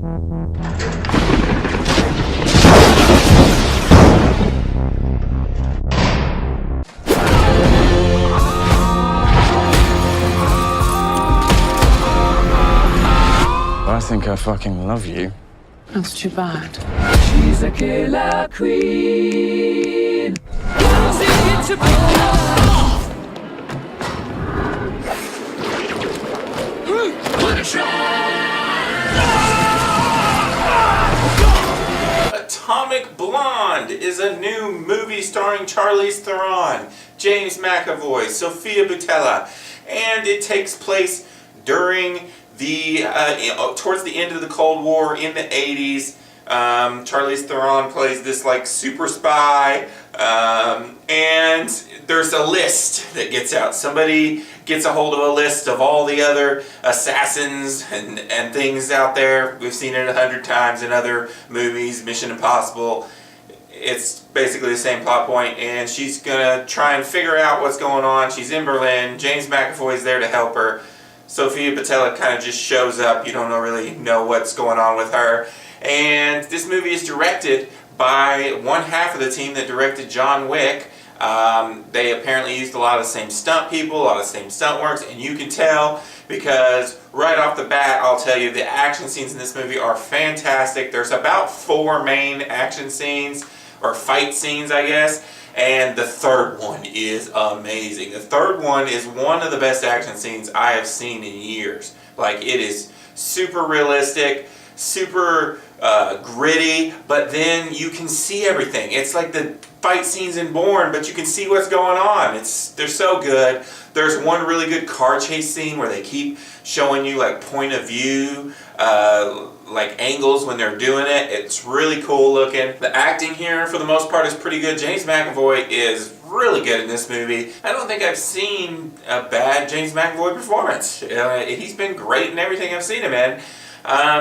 I think I fucking love you. That's too bad. She's a killer queen. Atomic Blonde is a new movie starring Charlize Theron, James McAvoy, Sofia Boutella, and it takes place during the towards the end of the Cold War in the 80s. Charlize Theron plays this like super spy, and there's a list that gets out. Somebody gets a hold of a list of all the other assassins and things out there. We've seen it 100 times in other movies, Mission Impossible. It's basically the same plot point, and she's gonna try and figure out what's going on. She's in Berlin. James McAvoy's there to help her. Sofia Boutella kind of just shows up. You don't really know what's going on with her. And this movie is directed by one half of the team that directed John Wick. They apparently used a lot of the same stunt people, a lot of the same stunt works, and you can tell because right off the bat, I'll tell you, the action scenes in this movie are fantastic. There's about 4 main action scenes, or fight scenes, I guess. And the third one is amazing. The third one is one of the best action scenes I have seen in years. Like, it is super realistic, super gritty, but then you can see everything. It's like the fight scenes in Bourne, but you can see what's going on. They're so good. There's one really good car chase scene where they keep showing you like point of view, like angles when they're doing it. It's really cool looking. The acting here for the most part is pretty good. James McAvoy is really good in this movie. I don't think I've seen a bad James McAvoy performance. He's been great in everything I've seen him in.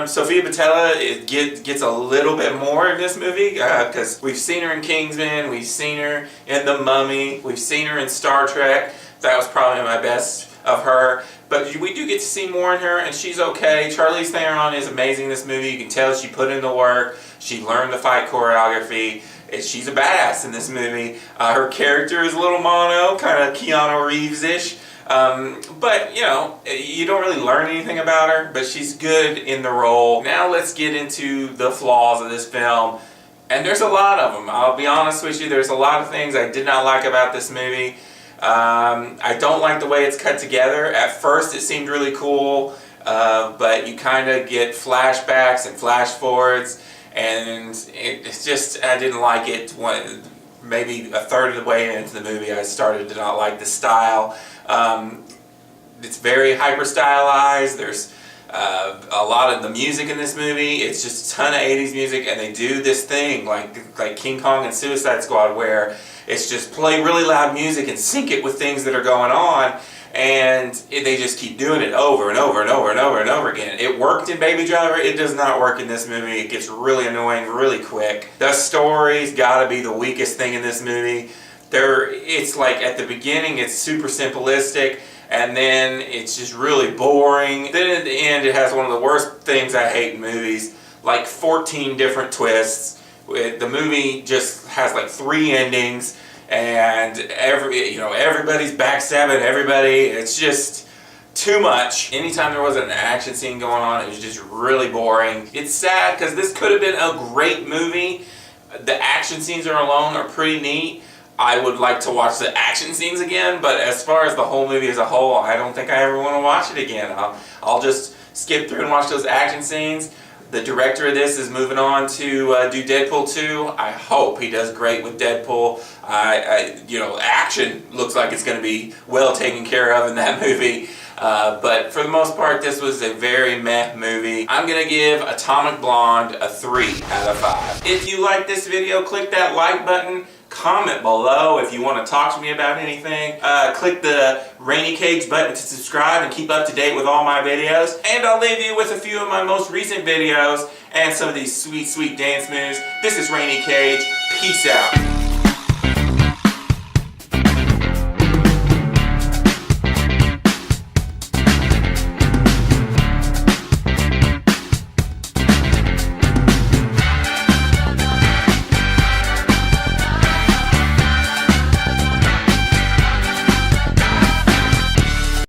Sofia Boutella gets a little bit more in this movie because we've seen her in Kingsman, we've seen her in The Mummy, we've seen her in Star Trek. That was probably my best of her. But we do get to see more in her, and she's okay. Charlize Theron is amazing in this movie. You can tell she put in the work. She learned the fight choreography. She's a badass in this movie. Her character is a little mono, kind of Keanu Reeves-ish. But, you know, you don't really learn anything about her, but she's good in the role. Now let's get into the flaws of this film. And there's a lot of them. I'll be honest with you, there's a lot of things I did not like about this movie. I don't like the way it's cut together. At first it seemed really cool, but you kind of get flashbacks and flash forwards, and it's just, I didn't like it. Maybe a third of the way into the movie I started to not like the style. It's very hyper stylized. There's a lot of the music in this movie. It's just a ton of 80s music, and they do this thing like King Kong and Suicide Squad where it's just play really loud music and sync it with things that are going on, and they just keep doing it over and over and over and over and over again. It worked in Baby Driver. It does not work in this movie. It gets really annoying really quick. The story's gotta be the weakest thing in this movie. It's like at the beginning it's super simplistic, and then it's just really boring. Then at the end it has one of the worst things I hate in movies, like 14 different twists. The movie just has like 3 endings, and everybody's backstabbing everybody. It's just too much. Anytime there was an action scene going on, it was just really boring. It's sad because this could have been a great movie. The action scenes alone are pretty neat. I would like to watch the action scenes again, but as far as the whole movie as a whole, I don't think I ever want to watch it again. I'll just skip through and watch those action scenes. The director of this is moving on to do Deadpool 2. I hope he does great with Deadpool. Action looks like it's going to be well taken care of in that movie. But for the most part, this was a very meh movie. I'm going to give Atomic Blonde a 3 out of 5. If you like this video, click that like button. Comment below if you want to talk to me about anything. Click the Rainy Cage button to subscribe and keep up to date with all my videos. And I'll leave you with a few of my most recent videos and some of these sweet, sweet dance moves. This is Rainy Cage. Peace out.